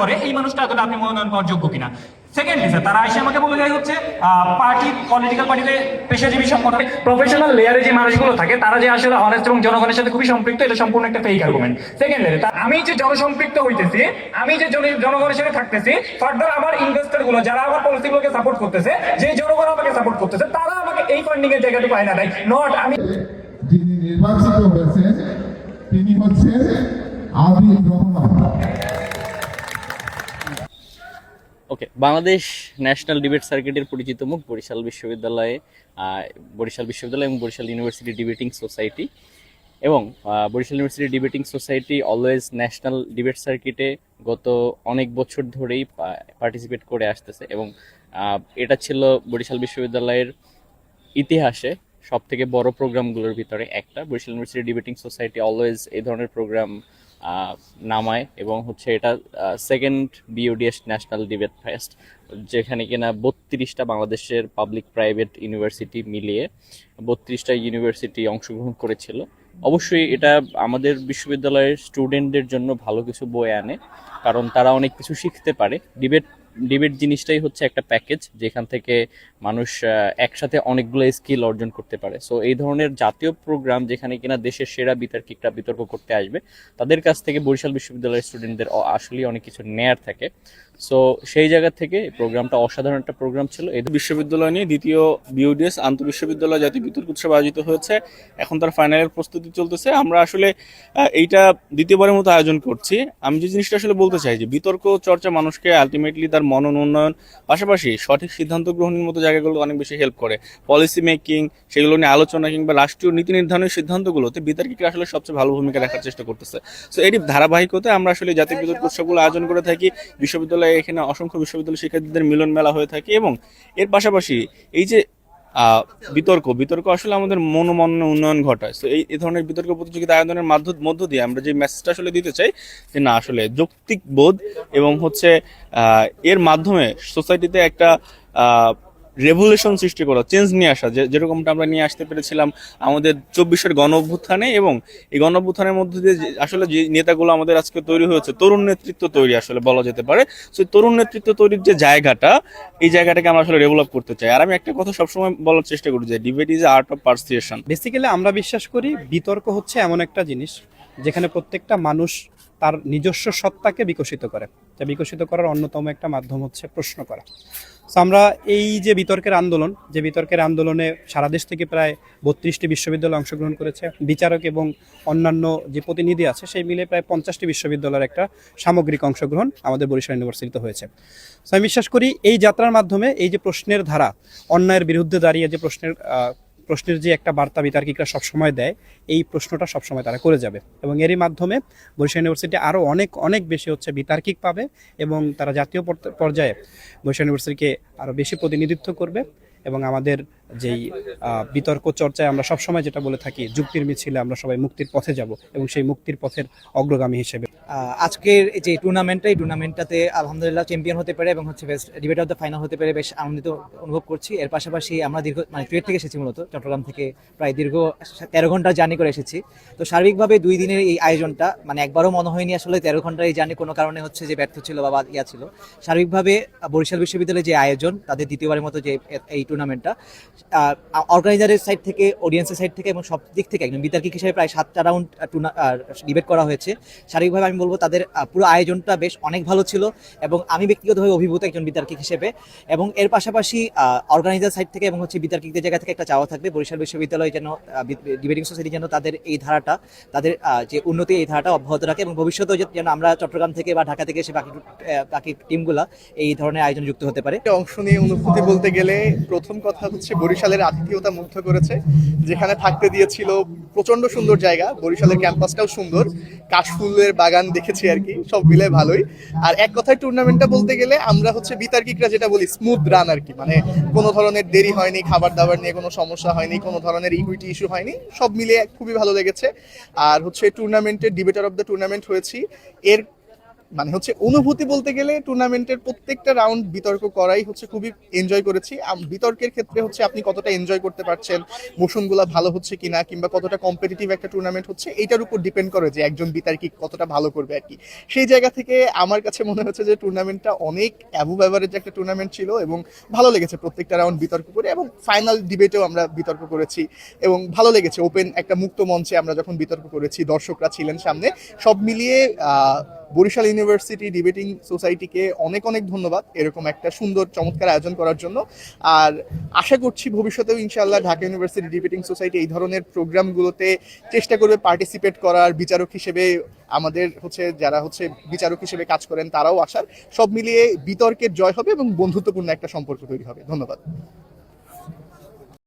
করে এই মানুষটা এতটা আপনি মনোনয়ন পাওয়ার যোগ্য কিনা। সেকেন্ডলি স্যার তারা এসে আমাকে বলে যায় হচ্ছে পার্টি পলিটিক্যাল পার্টিতে পেশাজীবী সংগঠন প্রফেশনাল লেয়ারে যে মানুষগুলো থাকে তারা যে আসলে অনেস্ট এবং জনগণের সাথে খুবই সম্পৃক্ত, এটা সম্পূর্ণ একটা ফেক আর্গুমেন্ট। সেকেন্ডলি আমি যে জনসম্পৃক্ত হইতেছি, আমি যে জনগণের সাথে থাকতেছি, ফার্দার আমার ইনভেস্টর গুলো যারা আমার পলিসিগুলোকে সাপোর্ট করতেছে, যে জনগণ আমাকে সাপোর্ট করতেছে, তারা আমাকে এই ফান্ডিং এর জায়গাটা পায় না, তাই নট আমি। যিনি নির্বাচিত হয়েছেন তিনি হচ্ছেন আদিল রহমান। ওকে, বাংলাদেশ ন্যাশনাল ডিবেট সার্কিটের পরিচিত মুখ বরিশাল বিশ্ববিদ্যালয় এবং বরিশাল ইউনিভার্সিটি ডিবেটিং সোসাইটি এবং Barishal university debating society always national debate সার্কিটে গত অনেক বছর ধরেই পার্টিসিপেট করে আসতেছে এবং এটা ছিল বরিশাল বিশ্ববিদ্যালয়ের ইতিহাসে সব থেকে বড় প্রোগ্রামগুলোর ভিতরে একটা। Barishal university debating society always এই ধরনের প্রোগ্রাম নামায় এবং হচ্ছে এটা second BODS national debate fest, যেখানে কিনা 32টা বাংলাদেশের পাবলিক প্রাইভেট ইউনিভার্সিটি মিলিয়ে 32টা ইউনিভার্সিটি অংশগ্রহণ করেছিল। অবশ্যই এটা আমাদের বিশ্ববিদ্যালয়ের স্টুডেন্টদের জন্য ভালো কিছু বয়ে আনে, কারণ তারা অনেক কিছু শিখতে পারে। ডিবেট জিনিসটাই হচ্ছে একটা প্যাকেজ যেখান থেকে মানুষ একসাথে অনেকগুলো স্কিল অর্জন করতে পারে। সো এই ধরনের জাতীয় প্রোগ্রাম যেখানে কিনা দেশের সেরা বিতর্কিকরা বিতর্ক করতে আসবে, তাদের কাছ থেকে বরিশাল বিশ্ববিদ্যালয়ের স্টুডেন্টদের আসলেই অনেক কিছু নেয়ার থাকে। সো সেই জায়গা থেকে প্রোগ্রামটা অসাধারণ একটা প্রোগ্রাম ছিল। এই বিশ্ববিদ্যালয় নিয়ে দ্বিতীয় বিওডিএস আন্তঃবিশ্ববিদ্যালয় জাতীয় বিতর্ক উৎসব আয়োজিত হয়েছে, এখন তার ফাইনালের প্রস্তুতি চলতেছে। আমরা আসলে এইটা দ্বিতীয়বারের মতো আয়োজন করছি। আমি যে জিনিসটা আসলে বলতে চাই যে বিতর্ক চর্চা মানুষকে আলটিমেটলি তার মনন উন্নয়ন পাশাপাশি সঠিক সিদ্ধান্ত গ্রহণের মতো জায়গাগুলো অনেক বেশি হেল্প করে। পলিসি মেকিং, সেগুলো নিয়ে আলোচনা কিংবা রাষ্ট্রীয় নীতি নির্ধারণের সিদ্ধান্তগুলোতে বিতর্কিকরা আসলে সবচেয়ে ভালো ভূমিকা রাখার চেষ্টা করতেছে। সো এটি ধারাবাহিকতায় আমরা আসলে জাতীয় বিতর্ক উৎসবগুলো আয়োজন করে থাকি। বিশ্ববিদ্যালয়ে এখানে অসংখ্য বিশ্ববিদ্যালয় শিক্ষার্থীদের মিলন মেলা হয়ে থাকে এবং এর পাশাপাশি এই যে বিতর্ক আসলে আমাদের মনোমন উন্নয়ন ঘটায়। তো এই ধরনের বিতর্ক প্রতিযোগিতা আয়োজনের মধ্য দিয়ে আমরা যে মেসেজটা আসলে দিতে চাই যে না, আসলে যৌক্তিক বোধ এবং হচ্ছে এর মাধ্যমে সোসাইটিতে একটা রেভলিউশন সৃষ্টি করা, চেঞ্জ নিয়ে আসা, যেরকমটা আমরা নিয়ে আসতে পেরেছিলাম আমাদের 24-এর গণ অভ্যুত্থানে। এবং এই গণ অভ্যুত্থানের মধ্যে দিয়ে আসলে যে নেতাগুলো আমাদের আজকে তৈরি হয়েছে, তরুণ নেতৃত্ব তৈরি আসলে বলা যেতে পারে। সো তরুণ নেতৃত্ব তৈরির যে জায়গাটা, এই জায়গাটাকে আমরা আসলে ডেভেলপ করতে চাই। আর আমি একটা কথা সবসময় বলার চেষ্টা করি যে debate is art of persuasion. Basically আমরা বিশ্বাস করি বিতর্ক হচ্ছে এমন একটা জিনিস যেখানে প্রত্যেকটা মানুষ তার নিজস্ব সত্তাকে বিকশিত করে। যা বিকশিত করার অন্যতম একটা মাধ্যম হচ্ছে প্রশ্ন করা। সো আমরা এই যে বিতর্কের আন্দোলনে সারা দেশ থেকে প্রায় 32টি বিশ্ববিদ্যালয় অংশগ্রহণ করেছে। বিচারক এবং অন্যান্য যে প্রতিনিধি আছে সেই মিলে প্রায় 50টি বিশ্ববিদ্যালয়ের একটা সামগ্রিক অংশগ্রহণ আমাদের বরিশাল ইউনিভার্সিটিতে হয়েছে। সো আমি বিশ্বাস করি এই যাত্রার মাধ্যমে এই যে প্রশ্নের ধারা, অন্যায়ের বিরুদ্ধে দাঁড়িয়ে যে প্রশ্নের যে একটা বার্তা বিতার্কিকরা সবসময় দেয়, এই প্রশ্নটা সবসময় তারা করে যাবে এবং এরই মাধ্যমে বরিশাল ইউনিভার্সিটি আরও অনেক বেশি হচ্ছে বিতার্কিক পাবে এবং তারা জাতীয় পর্যায়ে বরিশাল ইউনিভার্সিটিকে আরও বেশি প্রতিনিধিত্ব করবে। এবং আমাদের যেই বিতর্ক চর্চায় আমরা সবসময় যেটা বলে থাকি, যুক্তির মিছিলে আমরা সবাই মুক্তির পথে যাব এবং সেই মুক্তির পথের অগ্রগামী হিসেবে আজকের যে টুর্নামেন্টটাতে আলহামদুলিল্লাহ চ্যাম্পিয়ন হতে পারে এবং হচ্ছে best debate of the final হতে পারে বেশ আনন্দিত অনুভব করছি। এর পাশাপাশি আমরা ট্রেড থেকে এসেছি, মূলত চট্টগ্রাম থেকে প্রায় দীর্ঘ 13 ঘন্টা জার্নি করে এসেছি। তো সার্বিকভাবে 2 দিনের এই আয়োজনটা একবারও মনে হয়নি আসলে 13 ঘন্টার এই জার্নি কোনো কারণে হচ্ছে যে ব্যর্থ ছিল বা ছিল। সার্বিকভাবে বরিশাল বিশ্ববিদ্যালয়ের যে আয়োজন, তাদের দ্বিতীয়বারের মতো যে এই টুর্নামেন্টটা অর্গানাইজারের সাইড থেকে, অডিয়েন্সের সাইড থেকে এবং সব দিক থেকে একদম বিতার্কিক হিসেবে প্রায় 7টা রাউন্ড ডিবেট করা হয়েছে। শারীরিকভাবে আমি বলবো তাদের পুরো আয়োজনটা বেশ অনেক ভালো ছিল এবং আমি ব্যক্তিগতভাবে অভিভূত একজন বিতার্কিক হিসেবে। এবং এর পাশাপাশি অর্গানাইজার সাইড থেকে এবং হচ্ছে বিতার্কিকদের জায়গা থেকে একটা চাওয়া থাকবে বরিশাল বিশ্ববিদ্যালয় যেন ডিবেটিং সোসাইটি যেন তাদের এই ধারাটা, তাদের যে উন্নতি, এই ধারাটা অব্যাহত রাখে এবং ভবিষ্যতেও যেন আমরা চট্টগ্রাম থেকে বা ঢাকা থেকে এসে বাকি টিমগুলা এই ধরনের আয়োজন যুক্ত হতে পারে। অংশ নিয়ে অনুভূতি বলতে গেলে প্রথম কথা হচ্ছে বরিশালের আতিথেয়তা মুগ্ধ করেছে। যেখানে থাকতে দিয়েছিল প্রচন্ড সুন্দর জায়গা, বরিশালের ক্যাম্পাসটাও সুন্দর, কাশফুলের বাগান দেখেছি আর কি, সব মিলে ভালোই। আর এক কথায় টুর্নামেন্টটা বলতে গেলে আমরা হচ্ছে বিতার্কিকরা যেটা বলি স্মুথ রান আর কি, কোনো ধরনের দেরি হয়নি, খাবার দাবার নিয়ে কোনো সমস্যা হয়নি, কোনো ধরনের ইকুইটি ইস্যু হয়নি, সব মিলিয়ে খুবই ভালো লেগেছে। আর হচ্ছে টুর্নামেন্টের ডিবেটার অফ দ্য টুর্নামেন্ট হয়েছি। এর মানে হচ্ছে অনুভূতি বলতে গেলে টুর্নামেন্টের প্রত্যেকটা রাউন্ড বিতর্ক করাই হচ্ছে খুবই এনজয় করেছি। বিতর্কের ক্ষেত্রে হচ্ছে আপনি কতটা এনজয় করতে পারছেন, মোশনগুলো ভালো হচ্ছে কিনা, কিংবা কতটা কম্পিটিটিভ একটা টুর্নামেন্ট হচ্ছে, এইটার উপর ডিপেন্ড করে যে একজন বিতার্কিক কতটা ভালো করবে আর কি। সেই জায়গা থেকে আমার কাছে মনে হচ্ছে যে টুর্নামেন্টটা অনেক অ্যাবোভ অ্যাভারেজ একটা টুর্নামেন্ট ছিল এবং ভালো লেগেছে প্রত্যেকটা রাউন্ড বিতর্ক করে, এবং ফাইনাল ডিবেটেও আমরা বিতর্ক করেছি এবং ভালো লেগেছে। ওপেন একটা মুক্ত মঞ্চে আমরা যখন বিতর্ক করেছি, দর্শকরা ছিলেন সামনে। সব মিলিয়ে বরিশাল ইউনিভার্সিটি ডিবেটিং সোসাইটিকে অনেক অনেক ধন্যবাদ এরকম একটা সুন্দর চমৎকার আয়োজন করার জন্য। আর আশা করছি ভবিষ্যতেও ইনশাআল্লাহ ঢাকা ইউনিভার্সিটি ডিবেটিং সোসাইটি এই ধরনের প্রোগ্রামগুলোতে চেষ্টা করবে পার্টিসিপেট করার, বিচারক হিসেবে আমাদের হচ্ছে যারা হচ্ছে বিচারক হিসেবে কাজ করেন তারাও আসার। সব মিলিয়ে বিতর্কের জয় হবে এবং বন্ধুত্বপূর্ণ একটা সম্পর্ক তৈরি হবে। ধন্যবাদ।